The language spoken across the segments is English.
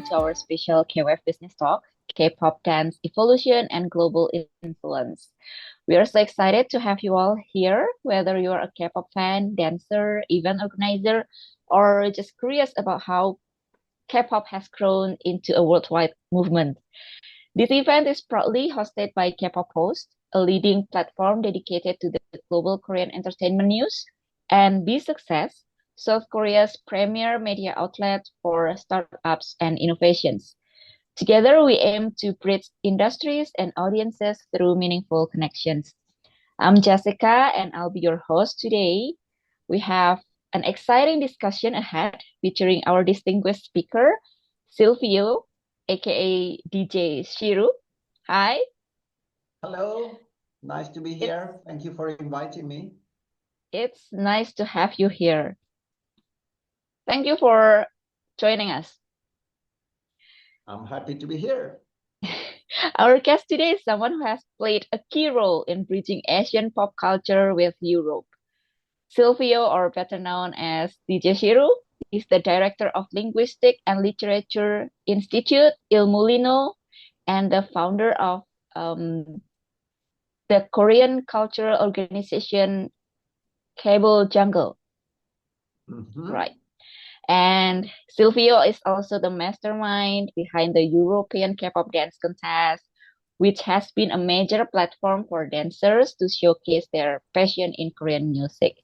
to our special KWF Business Talk, K-pop dance evolution and global influence. We are so excited to have you all here, whether you are a K-pop fan, dancer, event organizer, or just curious about how K-pop has grown into a worldwide movement. This event is proudly hosted by K-pop Host, a leading platform dedicated to the global Korean entertainment news, and Be Success, South Korea's premier media outlet for startups and innovations. Together, we aim to bridge industries and audiences through meaningful connections. I'm Jessica, and I'll be your host today. We have an exciting discussion ahead featuring our distinguished speaker, Silvio, aka DJ Shiru. Hi. Hello, nice to be here. Thank you for inviting me. It's nice to have you here. Thank you for joining us. I'm happy to be here. Our guest today is someone who has played a key role in bridging Asian pop culture with Europe. Silvio, or better known as DJ Shiru, is the Director of Linguistic and Literature Institute Il Mulino and the founder of the Korean cultural organization K-ble Jungle. Right. And Silvio is also the mastermind behind the European K-pop dance contest, which has been a major platform for dancers to showcase their passion in Korean music.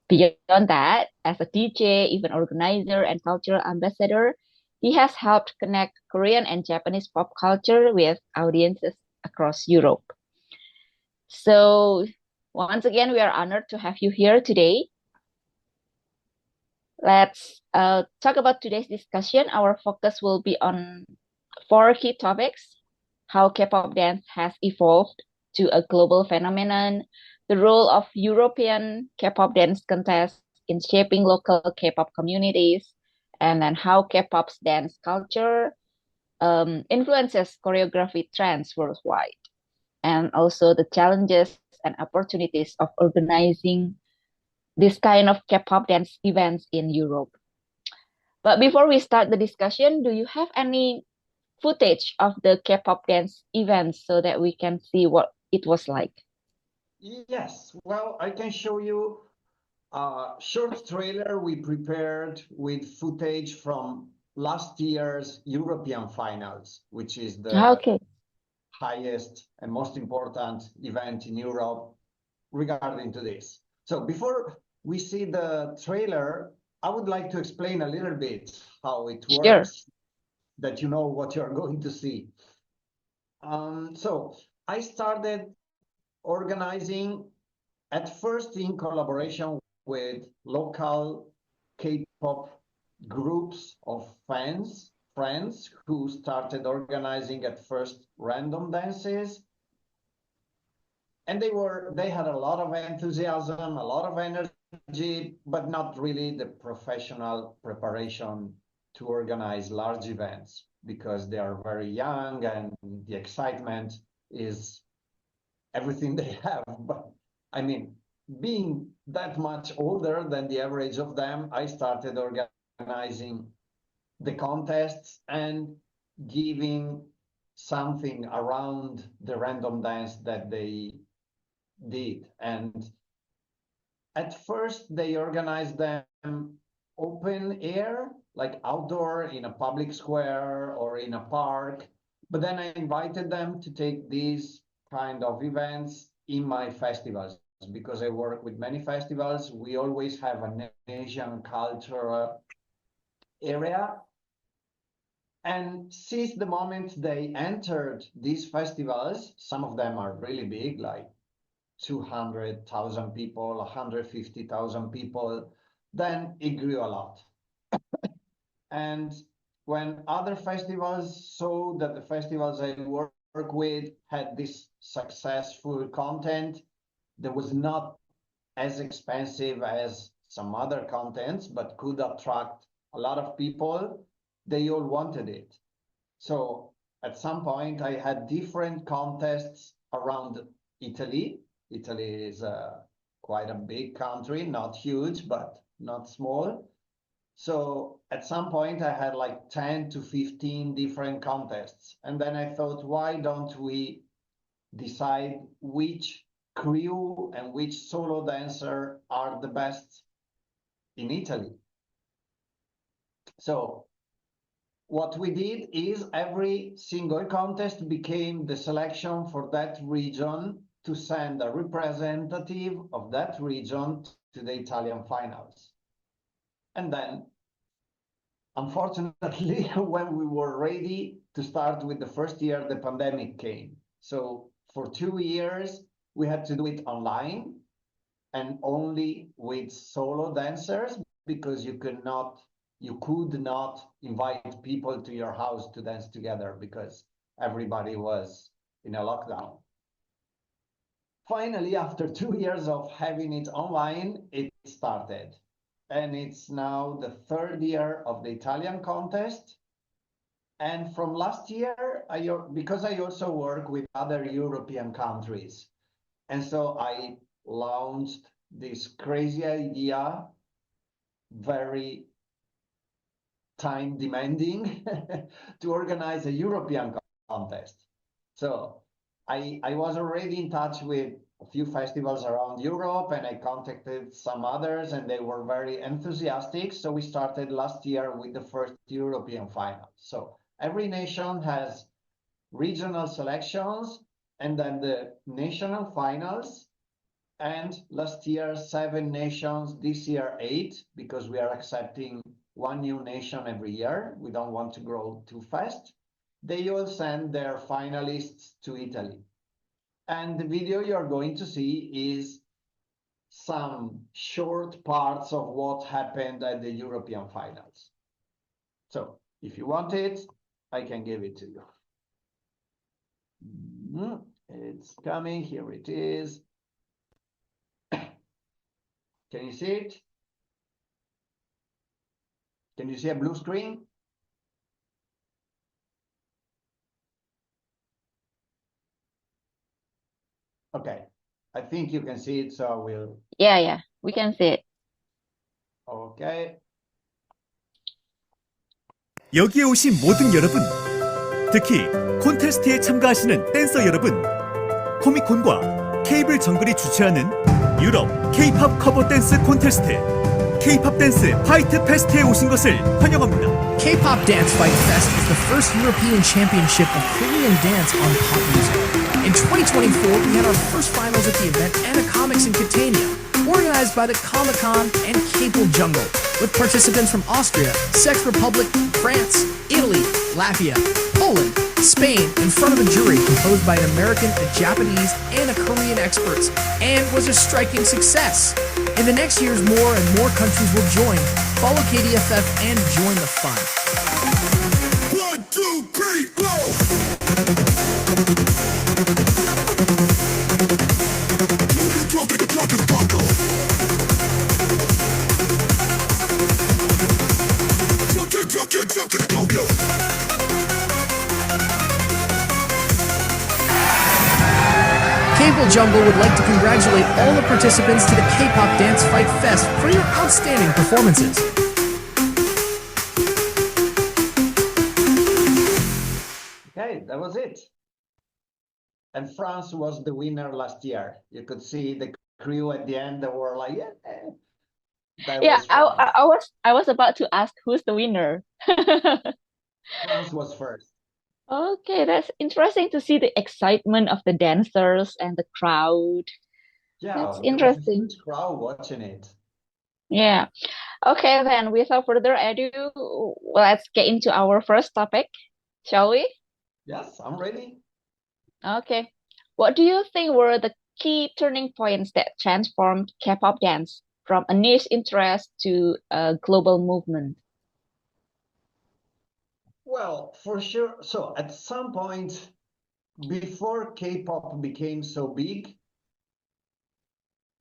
Beyond that, as a DJ, event organizer, and cultural ambassador, he has helped connect Korean and Japanese pop culture with audiences across Europe. So, once again, we are honored to have you here today. Let's talk about today's discussion. Our focus will be on 4 key topics: how K-pop dance has evolved to a global phenomenon, the role of European K-pop dance contests in shaping local K-pop communities, and then how K-pop's dance culture influences choreography trends worldwide, and also the challenges and opportunities of organizing this kind of K-pop dance events in Europe. But before we start the discussion, do you have any footage of the K-pop dance events so that we can see what it was like? Yes, well, I can show you a short trailer we prepared with footage from last year's European finals, which is the highest and most important event in Europe regarding to this. So before we see the trailer, I would like to explain a little bit how it works, that you know what you're going to see. So I started organizing at first in collaboration with local K-pop groups of friends who started organizing at first random dances. And they had a lot of enthusiasm, a lot of energy, but not really the professional preparation to organize large events because they are very young and the excitement is everything they have. But I mean, being that much older than the average of them, I started organizing the contests and giving something around the random dance that they did. And at first they organized them open air, like outdoor in a public square or in a park. But then I invited them to take these kind of events in my festivals because I work with many festivals. We always have an Asian cultural area. And since the moment they entered these festivals, some of them are really big, like 200,000 people, 150,000 people, then it grew a lot. And when other festivals saw that the festivals I work with had this successful content that was not as expensive as some other contents, but could attract a lot of people, they all wanted it. So at some point I had different contests around Italy. Italy is quite a big country, not huge, but not small. So at some point I had like 10 to 15 different contests. And then I thought, why don't we decide which crew and which solo dancer are the best in Italy? So what we did is every single contest became the selection for that region to send a representative of that region to the Italian finals. And then, unfortunately, when we were ready to start with the first year, the pandemic came. So for 2 years, we had to do it online and only with solo dancers, because you could not invite people to your house to dance together because everybody was in a lockdown. Finally, after 2 years of having it online, it started. And it's now the 3rd year of the Italian contest. And from last year, because I also work with other European countries, and so I launched this crazy idea, very time demanding, to organize a European contest. So I was already in touch with a few festivals around Europe, and I contacted some others, and they were very enthusiastic. So we started last year with the first European final. So every nation has regional selections and then the national finals. And last year, 7 nations, this year 8, because we are accepting 1 new nation every year. We don't want to grow too fast. They all send their finalists to Italy. And the video you're going to see is some short parts of what happened at the European finals. So if you want it, I can give it to you. It's coming, here it is. Can you see it? Can you see a blue screen? Okay, I think you can see it, so we'll... Yeah, we can see it. Okay. 여기에 오신 모든 여러분, 특히 콘테스트에 참가하시는 댄서 여러분, 코미콘과 케이블 정글이 주최하는 유럽 K-팝 커버 댄스 콘테스트 K-팝 댄스 파이트 페스트에 오신 것을 환영합니다. K-pop Dance Fight Fest is the first European championship of Korean dance on pop music. In 2024, we had our first finals at the event Anacomics in Catania, organized by the Comic-Con and K-ble Jungle, with participants from Austria, Czech Republic, France, Italy, Latvia, Poland, Spain, in front of a jury composed by an American, a Japanese, and a Korean experts, and was a striking success. In the next years, more and more countries will join. Follow KDFF and join the fun. 1, 2, 3, go! K-ble Jungle would like to congratulate all the participants to the K-pop Dance Fight Fest for your outstanding performances. Okay, that was it. And France was the winner last year. You could see the crew at the end, they were like, yeah. That Yeah, was France. I was about to ask who's the winner. France was first. Okay, that's interesting to see the excitement of the dancers and the crowd. Yeah, That's there was a interesting. huge crowd watching it. Yeah. Okay, then without further ado, let's get into our first topic, shall we? Yes, I'm ready. Okay. What do you think were the key turning points that transformed K-pop dance from a niche interest to a global movement? Well, for sure. So at some point, before K-pop became so big,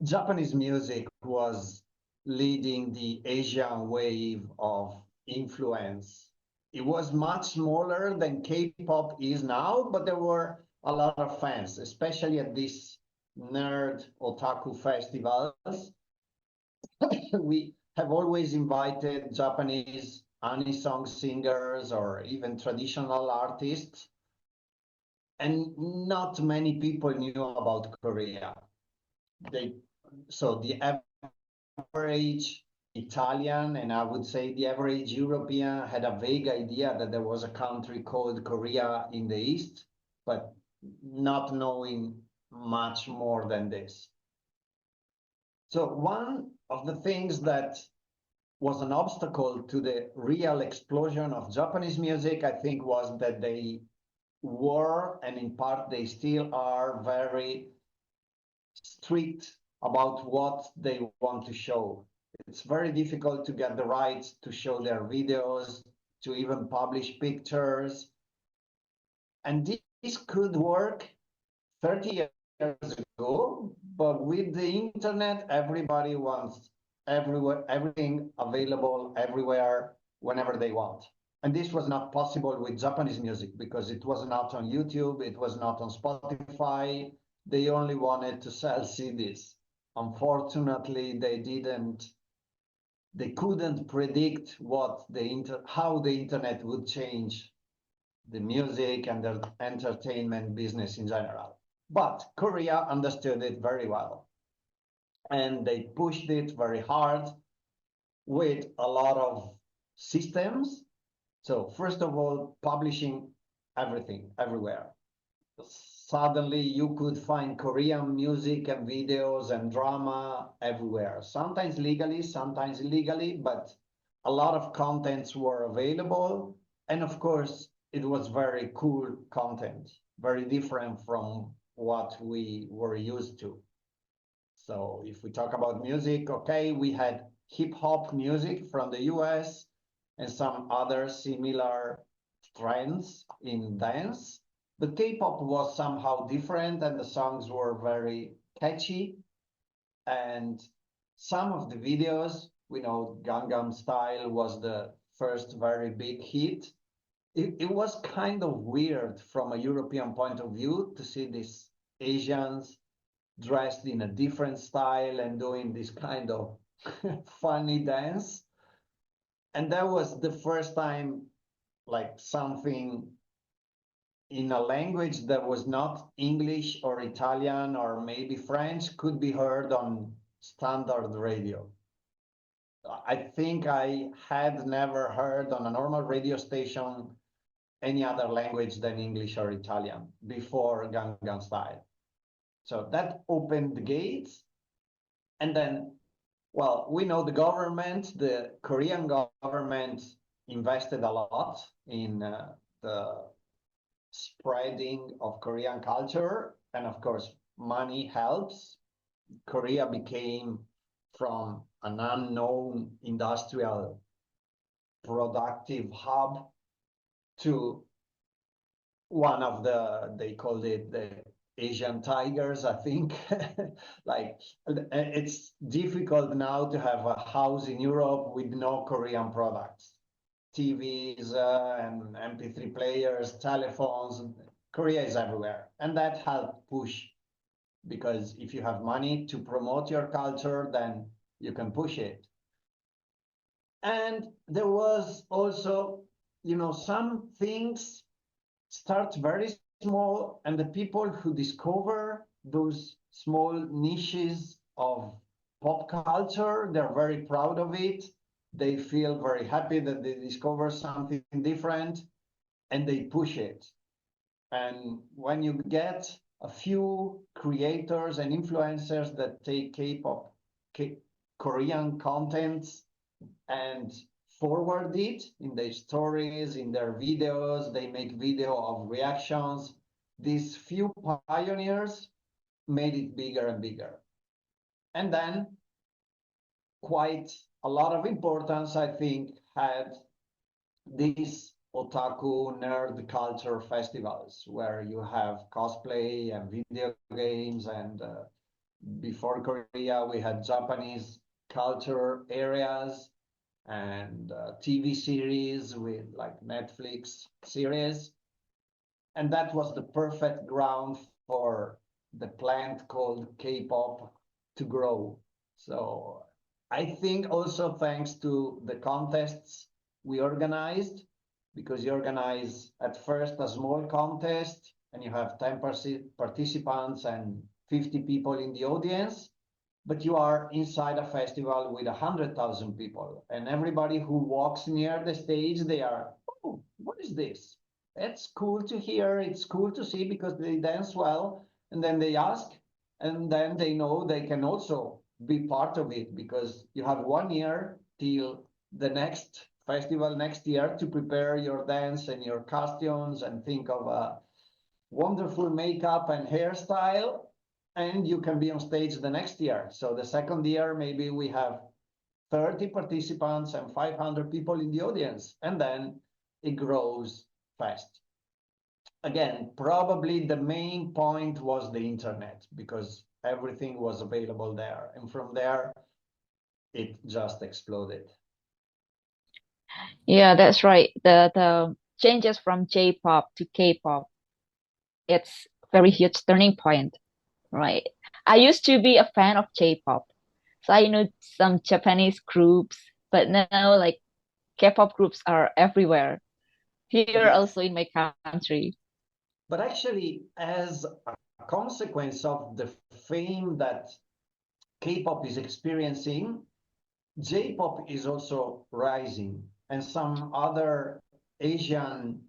Japanese music was leading the Asian wave of influence. It was much smaller than K-pop is now, but there were a lot of fans, especially at these nerd otaku festivals. have always invited Japanese anisong singers or even traditional artists, and not many people knew about Korea. So the average Italian, and I would say the average European, had a vague idea that there was a country called Korea in the East, but not knowing much more than this. So one of the things that was an obstacle to the real explosion of Japanese music, I think, was that they were, and in part they still are, very strict about what they want to show. It's very difficult to get the rights to show their videos, to even publish pictures. And this could work 30 years ago, but with the internet, everybody wants everything available everywhere, whenever they want. And this was not possible with Japanese music because it was not on YouTube, it was not on Spotify. They only wanted to sell CDs. Unfortunately, they couldn't predict how the internet would change the music and the entertainment business in general. But Korea understood it very well. And they pushed it very hard with a lot of systems. So first of all, publishing everything, everywhere. Suddenly you could find Korean music and videos and drama everywhere, sometimes legally, sometimes illegally, but a lot of contents were available. And of course, it was very cool content, very different from what we were used to. So if we talk about music, okay, we had hip hop music from the US and some other similar trends in dance. But K-pop was somehow different and the songs were very catchy. And some of the videos, we know Gangnam Style was the first very big hit. It was kind of weird from a European point of view to see these Asians dressed in a different style and doing this kind of funny dance. And that was the first time like something in a language that was not English or Italian or maybe French could be heard on standard radio. I think I had never heard on a normal radio station any other language than English or Italian before Gangnam Style. So that opened the gates. And then, well, we know the Korean government invested a lot in the spreading of Korean culture. And of course, money helps. Korea became from an unknown industrial productive hub to one of they called it the Asian tigers, I think. Like, it's difficult now to have a house in Europe with no Korean products. TVs and MP3 players, telephones, Korea is everywhere. And that helped push, because if you have money to promote your culture, then you can push it. And there was also, some things start very small, and the people who discover those small niches of pop culture, they're very proud of it. They feel very happy that they discover something different and they push it. And when you get a few creators and influencers that take K-pop, Korean contents and forward it in their stories, in their videos, they make video of reactions. These few pioneers made it bigger and bigger. And then quite a lot of importance, I think, had these otaku nerd culture festivals where you have cosplay and video games. And before Korea, we had Japanese culture areas and TV series with like Netflix series. And that was the perfect ground for the plant called K-pop to grow. So I think also thanks to the contests we organized, because you organize at first a small contest and you have 10 participants and 50 people in the audience, but you are inside a festival with 100,000 people, and everybody who walks near the stage, they are, oh, what is this? It's cool to hear, it's cool to see because they dance well, and then they ask, and then they know they can also be part of it because you have 1 year till the next festival next year to prepare your dance and your costumes and think of a wonderful makeup and hairstyle, and you can be on stage the next year. So the second year, maybe we have 30 participants and 500 people in the audience, and then it grows fast. Again, probably the main point was the internet because everything was available there. And from there, it just exploded. Yeah, that's right. The changes from J-pop to K-pop, it's very huge turning point, right? I used to be a fan of J-pop, so I know some Japanese groups, but now like K-pop groups are everywhere. Here Yes. also in my country. But actually, as a consequence of the fame that K-pop is experiencing, J-pop is also rising, and some other Asian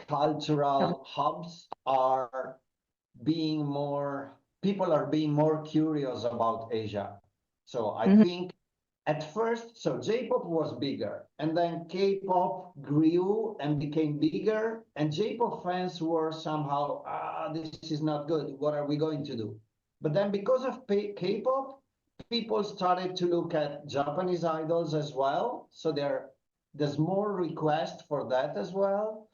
cultural hubs are being more, people are being more curious about Asia. So I think at first, so J-pop was bigger, and then K-pop grew and became bigger, and J-pop fans were somehow, this is not good. What are we going to do? But then because of K-pop, people started to look at Japanese idols as well. So there's more request for that as well.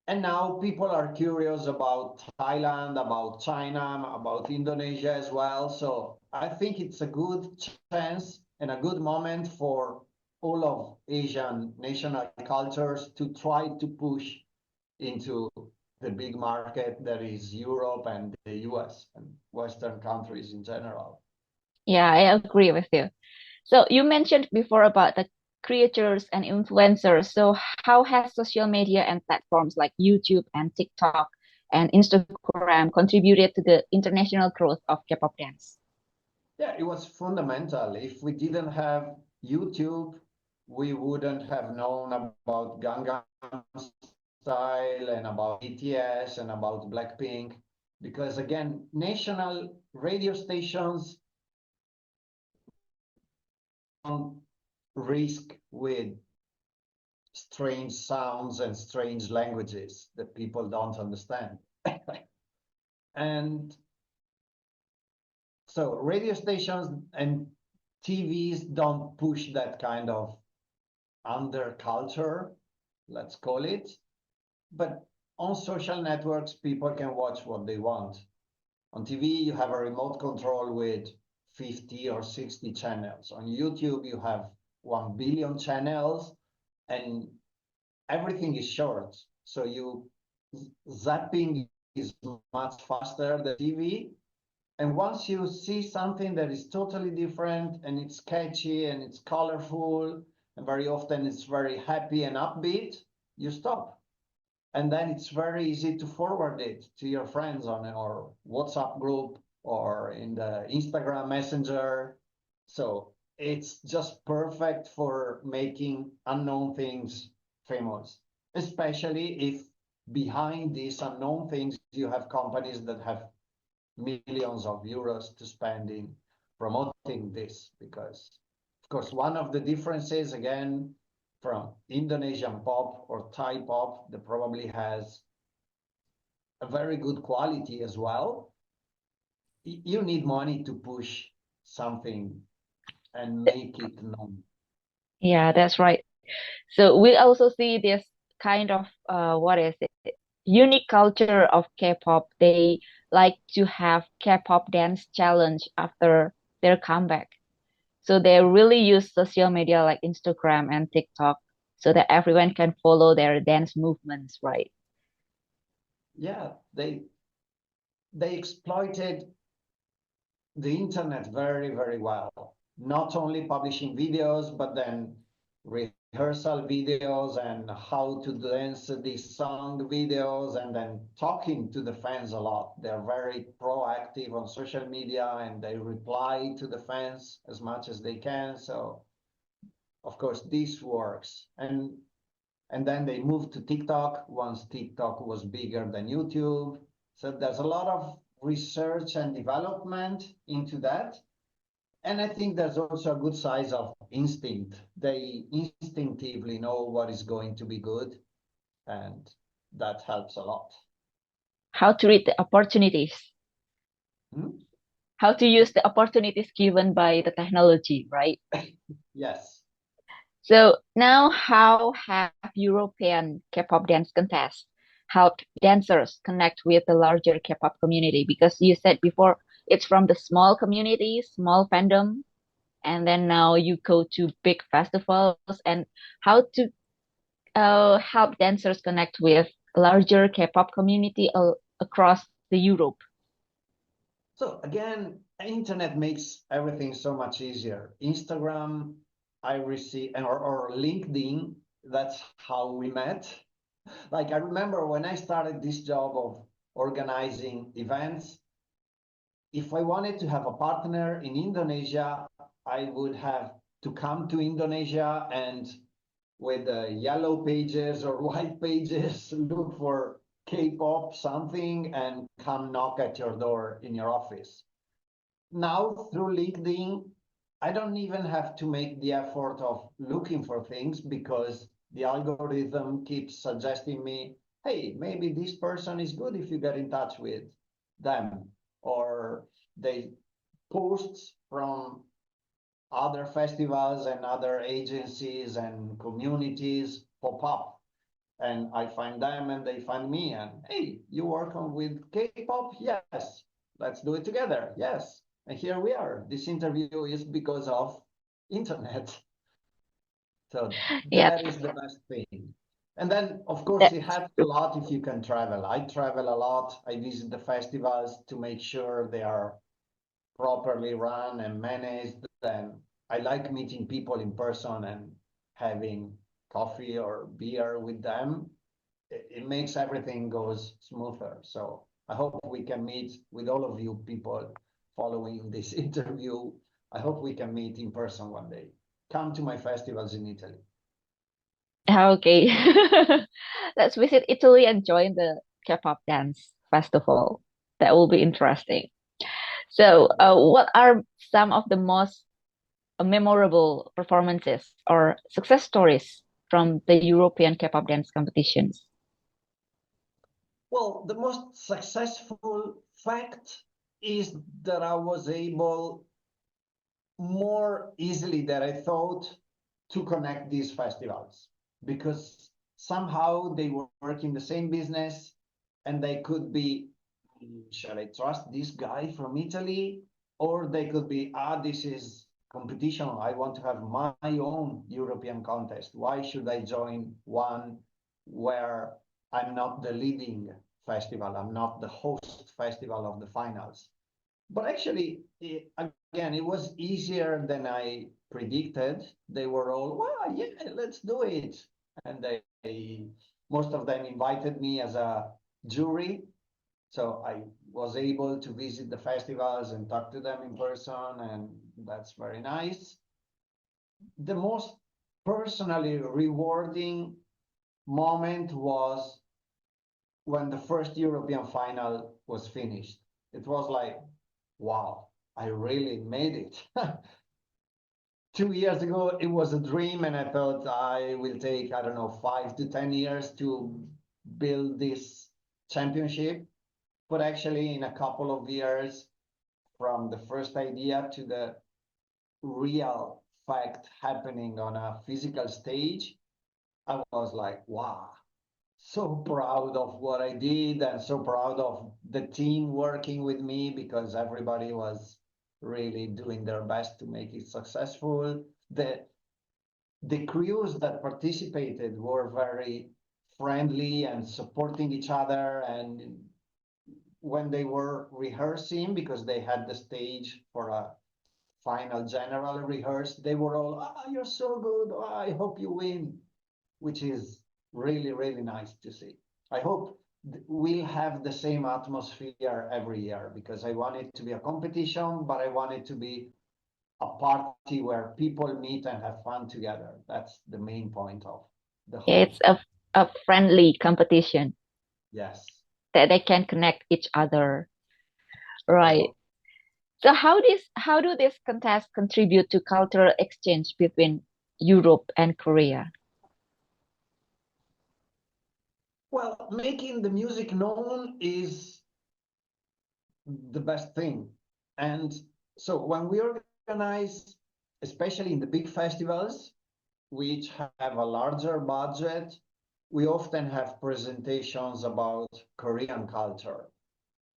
And now people are curious about Thailand, about China, about Indonesia as well. So I think it's a good chance and a good moment for all of Asian national cultures to try to push into the big market that is Europe and the US and Western countries in general. Yeah, I agree with you. So you mentioned before about the creators and influencers. So how has social media and platforms like YouTube and TikTok and Instagram contributed to the international growth of K-pop dance? Yeah, it was fundamental. If we didn't have YouTube, we wouldn't have known about Gangnam Style and about BTS and about Blackpink, because again, national radio stations don't risk with strange sounds and strange languages that people don't understand. And so radio stations and TVs don't push that kind of under culture, let's call it. But on social networks, people can watch what they want. On TV, you have a remote control with 50 or 60 channels. On YouTube, you have 1 billion channels and everything is short. So zapping is much faster than TV. And once you see something that is totally different and it's catchy and it's colorful, and very often it's very happy and upbeat, you stop. And then it's very easy to forward it to your friends on our WhatsApp group or in the Instagram Messenger. So it's just perfect for making unknown things famous, especially if behind these unknown things you have companies that have millions of euros to spend in promoting this, because of course one of the differences again from Indonesian pop or Thai pop that probably has a very good quality as well, you need money to push something and make it known. Yeah, that's right. So we also see this kind of what is it? Unique culture of K-pop. They like to have K-pop dance challenge after their comeback. So they really use social media like Instagram and TikTok so that everyone can follow their dance movements, right? Yeah, they exploited the internet very, very well. Not only publishing videos, but then rehearsal videos and how to dance these song videos, and then talking to the fans a lot. They're very proactive on social media and they reply to the fans as much as they can. So of course this works. And then they moved to TikTok once TikTok was bigger than YouTube. So there's a lot of research and development into that. And I think there's also a good size of instinct. They instinctively know what is going to be good, and that helps a lot. How to read the opportunities, how to use the opportunities given by the technology, right? Yes. So now, how have European K-pop dance contests helped dancers connect with the larger K-pop community? Because you said before it's from the small community, small fandom, and then now you go to big festivals. And how to help dancers connect with larger K-pop community across the Europe? So again, internet makes everything so much easier. Instagram, I receive, or LinkedIn, that's how we met. Like I remember when I started this job of organizing events, if I wanted to have a partner in Indonesia, I would have to come to Indonesia and with yellow pages or white pages, look for K-pop something and come knock at your door in your office. Now through LinkedIn, I don't even have to make the effort of looking for things because the algorithm keeps suggesting me, hey, maybe this person is good if you get in touch with them. Or they posts from other festivals and other agencies and communities pop up, and I find them and they find me, and hey, you work on with K-pop? Yes, let's do it together. Yes, and here we are. This interview is because of internet. So Yep, that is the best thing. And then of course it that's helps a lot if you can travel. I travel a lot. I visit the festivals to make sure they are properly run and managed. And I like meeting people in person and having coffee or beer with them. It makes everything goes smoother. So I hope we can meet with all of you people following this interview. I hope we can meet in person one day. Come to my festivals in Italy. okay. Let's visit Italy and join the K-pop dance festival. That will be interesting. So, what are some of the most memorable performances or success stories from the European K-pop dance competitions? Well, the most successful fact is that I was able more easily than I thought to connect these festivals, because somehow they work in the same business and they could be, shall I trust this guy from Italy? Or they could be, this is competition. I want to have my own European contest. Why should I join one where I'm not the leading festival? I'm not the host festival of the finals. But actually, again, it was easier than I predicted. They were all, well, yeah, let's do it. And most of them invited me as a jury. So I was able to visit the festivals and talk to them in person, and that's very nice. The most personally rewarding moment was when the first European final was finished. It was like, wow, I really made it. 2 years ago, it was a dream, and I thought I will take, I don't know, 5 to 10 years to build this championship. But actually, in a couple of years, from the first idea to the real fact happening on a physical stage, I was like, wow, so proud of what I did and so proud of the team working with me, because everybody was really doing their best to make it successful. The crews that participated were very friendly and supporting each other, and when they were rehearsing, because they had the stage for a final general rehearse, they were all, you're so good, I hope you win, which is really, really nice to see. I hope we'll have the same atmosphere every year, because I want it to be a competition, but I want it to be a party where people meet and have fun together. That's the main point of the whole. It's a friendly competition Yes. that they can connect each other. Right. So how do these contests contribute to cultural exchange between Europe and Korea? Well, making the music known is the best thing. And so when we organize, especially in the big festivals, which have a larger budget, we often have presentations about Korean culture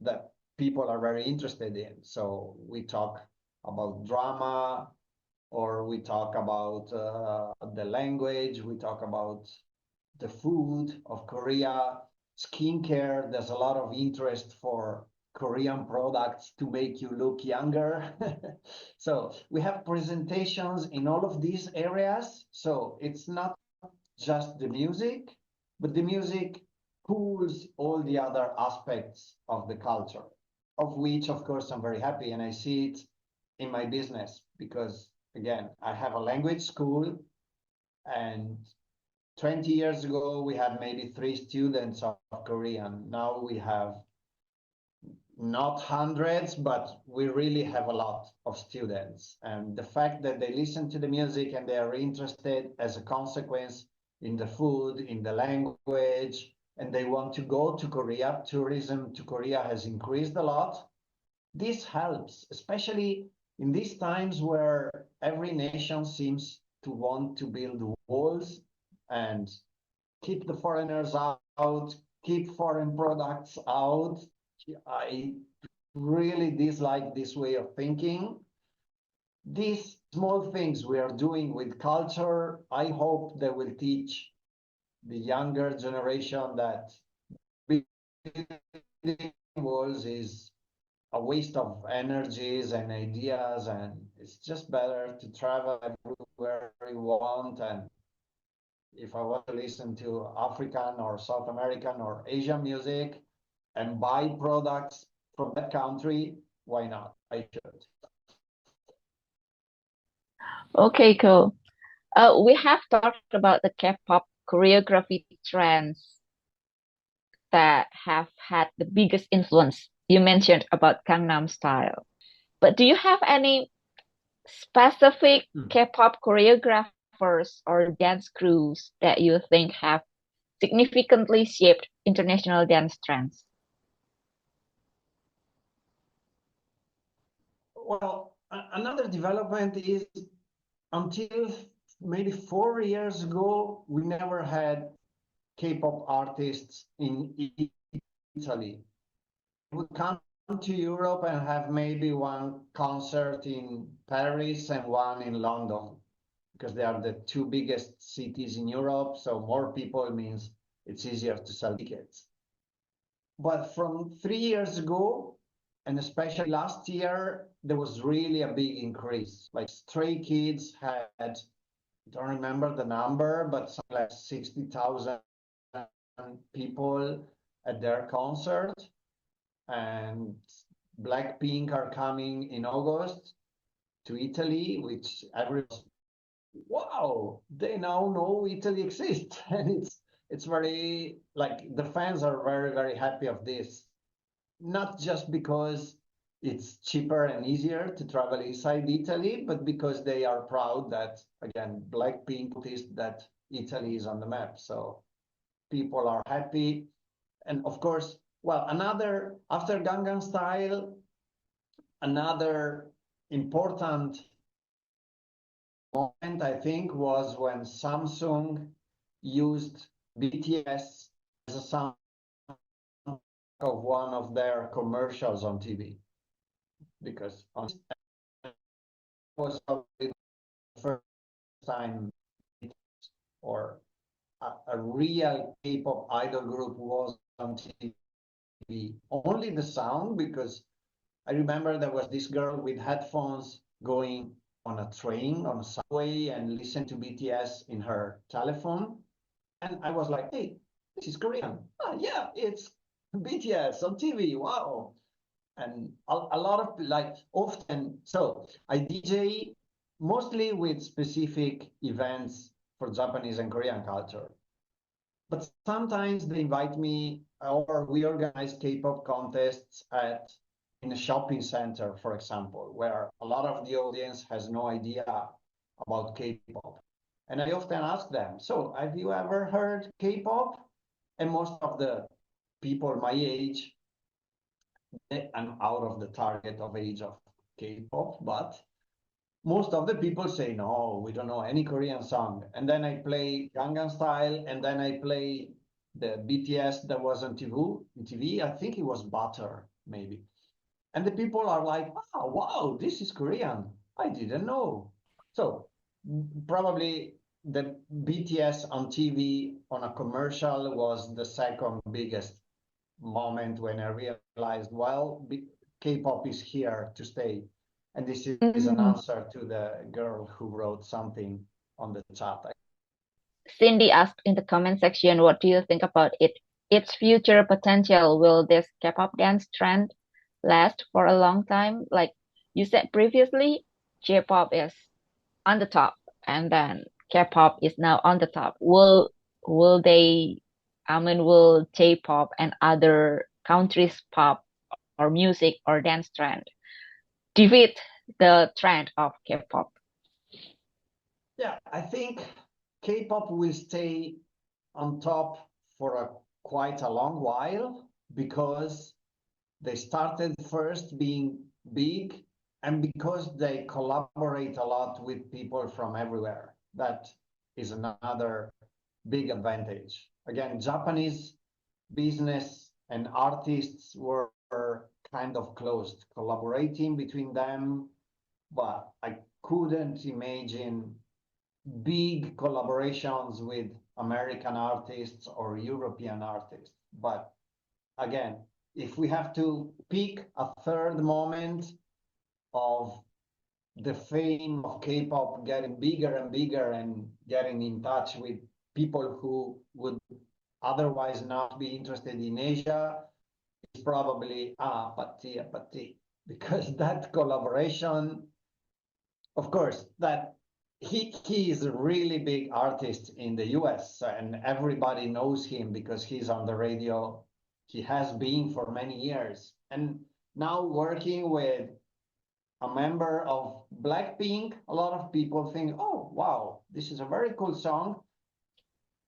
that people are very interested in. So we talk about drama, or we talk about the language, we talk about the food of Korea, skincare. There's a lot of interest for Korean products to make you look younger. So we have presentations in all of these areas. So it's not just the music, but the music pulls all the other aspects of the culture, of which, of course, I'm very happy. And I see it in my business because, again, I have a language school, and 20 years ago, we had maybe 3 students of Korean. Now we have not hundreds, but we really have a lot of students. And the fact that they listen to the music and they are interested as a consequence in the food, in the language, and they want to go to Korea, tourism to Korea has increased a lot. This helps, especially in these times where every nation seems to want to build walls and keep the foreigners out, keep foreign products out. I really dislike this way of thinking. These small things we are doing with culture, I hope they will teach the younger generation that building walls is a waste of energies and ideas, and it's just better to travel everywhere you want. And if I want to listen to African or South American or Asian music and buy products from that country, why not? I should. Okay, cool. We have talked about the K-pop choreography trends that have had the biggest influence. You mentioned about Gangnam Style, but do you have any specific K-pop choreographers or dance crews that you think have significantly shaped international dance trends? Well, another development is, until maybe 4 years ago, we never had K-pop artists in Italy. We would come to Europe and have maybe one concert in Paris and one in London, because they are the 2 biggest cities in Europe. So more people means it's easier to sell tickets. But from 3 years ago, and especially last year, there was really a big increase. Like Stray Kids had, I don't remember the number, but something like 60,000 people at their concert. And Blackpink are coming in August to Italy, which everyone's, wow, they now know Italy exists. And it's very, like, the fans are very, very happy of this. Not just because it's cheaper and easier to travel inside Italy, but because they are proud that, again, Blackpink noticed that Italy is on the map. So people are happy. And of course, well, after Gangnam Style, another important moment, I think, was when Samsung used BTS as a sound of one of their commercials on TV, because it was probably the first time or a real K-pop idol group was on TV. be only the sound, because I remember there was this girl with headphones going on a train, on a subway, and listen to BTS in her telephone. And I was like, hey, this is Korean. Ah, yeah, it's BTS on TV. Wow. And a lot of, like, often, so I DJ mostly with specific events for Japanese and Korean culture. But sometimes they invite me, or we organize K-pop contests in a shopping center, for example, where a lot of the audience has no idea about K-pop. And I often ask them, so have you ever heard K-pop? And most of the people my age, I'm out of the target of age of K-pop, but most of the people say, no, we don't know any Korean song. And then I play Gangnam Style, and then I play the BTS that was on TV. I think it was Butter, maybe. And the people are like, oh, wow, this is Korean. I didn't know. So probably the BTS on TV on a commercial was the second biggest moment when I realized, well, K-pop is here to stay. And this is an answer to the girl who wrote something on the chat. Cindy asked in the comment section, what do you think about its future potential? Will this K-pop dance trend last for a long time? Like you said previously, J-pop is on the top, and then K-pop is now on the top. Will J-pop and other countries' pop or music or dance trend defeat the trend of K-pop? Yeah, I think K-pop will stay on top for quite a long while, because they started first being big, and because they collaborate a lot with people from everywhere. That is another big advantage. Again, Japanese business and artists were kind of closed, collaborating between them, but I couldn't imagine big collaborations with American artists or European artists. But again, if we have to pick a third moment of the fame of K-pop getting bigger and bigger and getting in touch with people who would otherwise not be interested in Asia, it's probably Patti, because that collaboration, of course, that he is a really big artist in the US, and everybody knows him because he's on the radio. He has been for many years. And now working with a member of Blackpink, a lot of people think, oh, wow, this is a very cool song.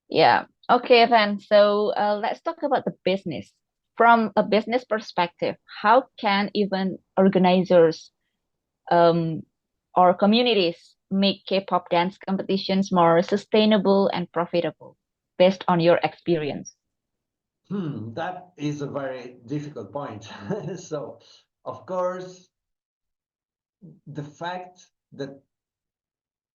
Yeah. Okay, then. So let's talk about the business. From a business perspective, how can even organizers or communities make K-pop dance competitions more sustainable and profitable based on your experience? That is a very difficult point. So, of course, the fact that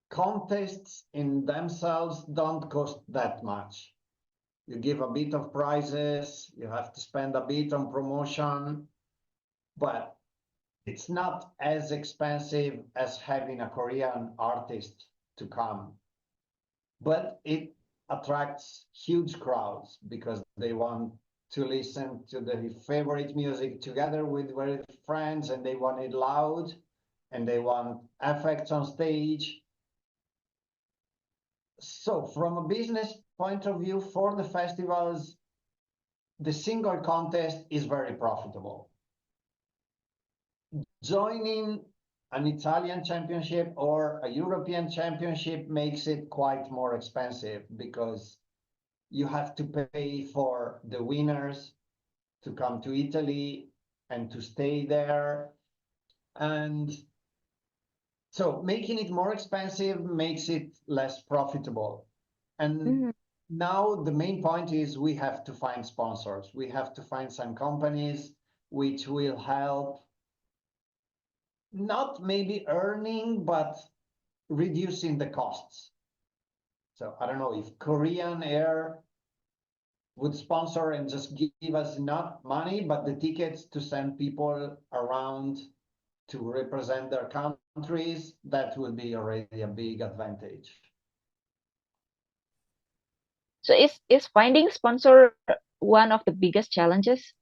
contests in themselves don't cost that much. You give a bit of prizes, you have to spend a bit on promotion, but it's not as expensive as having a Korean artist to come. But it attracts huge crowds because they want to listen to their favorite music together with their friends, and they want it loud, and they want effects on stage. So from a business point of view, for the festivals, the single contest is very profitable. Joining an Italian championship or a European championship makes it quite more expensive, because you have to pay for the winners to come to Italy and to stay there. And so making it more expensive makes it less profitable. And now the main point is we have to find sponsors. We have to find some companies which will help, not maybe earning, but reducing the costs. So I don't know if Korean Air would sponsor and just give us not money, but the tickets to send people around to represent their countries, that would be already a big advantage. So is finding sponsor one of the biggest challenges?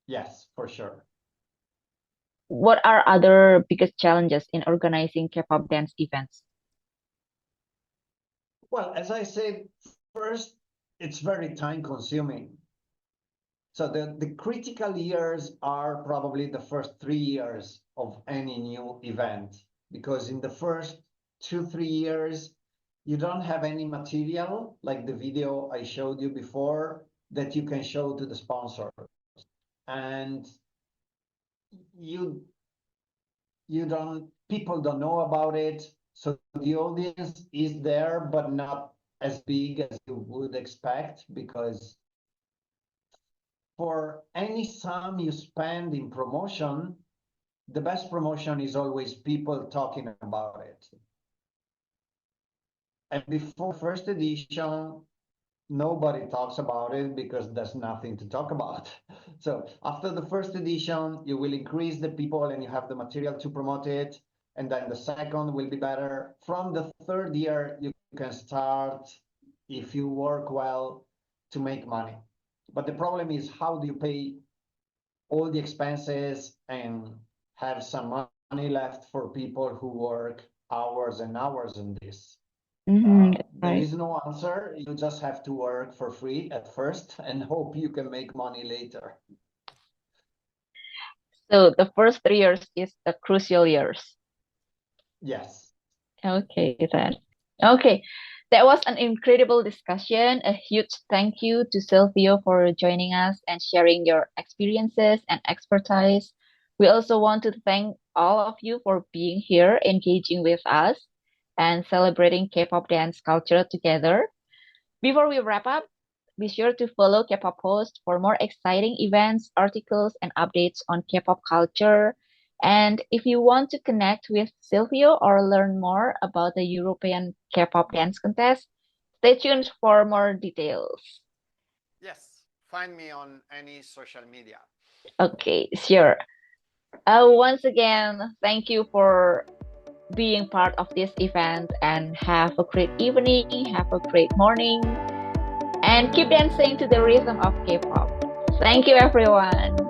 Yes, for sure. What are other biggest challenges in organizing K-pop dance events? Well, as I said, first, it's very time consuming. So the critical years are probably the first 3 years of any new event, because in the first 2-3 years, you don't have any material like the video I showed you before that you can show to the sponsor. And people don't know about it. So the audience is there, but not as big as you would expect, because for any sum you spend in promotion, the best promotion is always people talking about it. And before first edition, nobody talks about it because there's nothing to talk about. So after the first edition, you will increase the people and you have the material to promote it. And then the second will be better. From the third year, you can start, if you work well, to make money. But the problem is, how do you pay all the expenses and have some money left for people who work hours and hours on this? There Right. is no answer. You just have to work for free at first and hope you can make money later. So the first 3 years is the crucial years. Yes. Okay, then. Okay, that was an incredible discussion. A huge thank you to Silvio for joining us and sharing your experiences and expertise. We also want to thank all of you for being here, engaging with us, and celebrating K-pop dance culture together. Before we wrap up, be sure to follow K-pop Post for more exciting events, articles, and updates on K-pop culture. And if you want to connect with Silvio or learn more about the European K-pop dance contest, stay tuned for more details. Yes, find me on any social media. Okay, sure. Once again, thank you for being part of this event, and have a great evening, have a great morning, and keep dancing to the rhythm of K-pop. Thank you, everyone.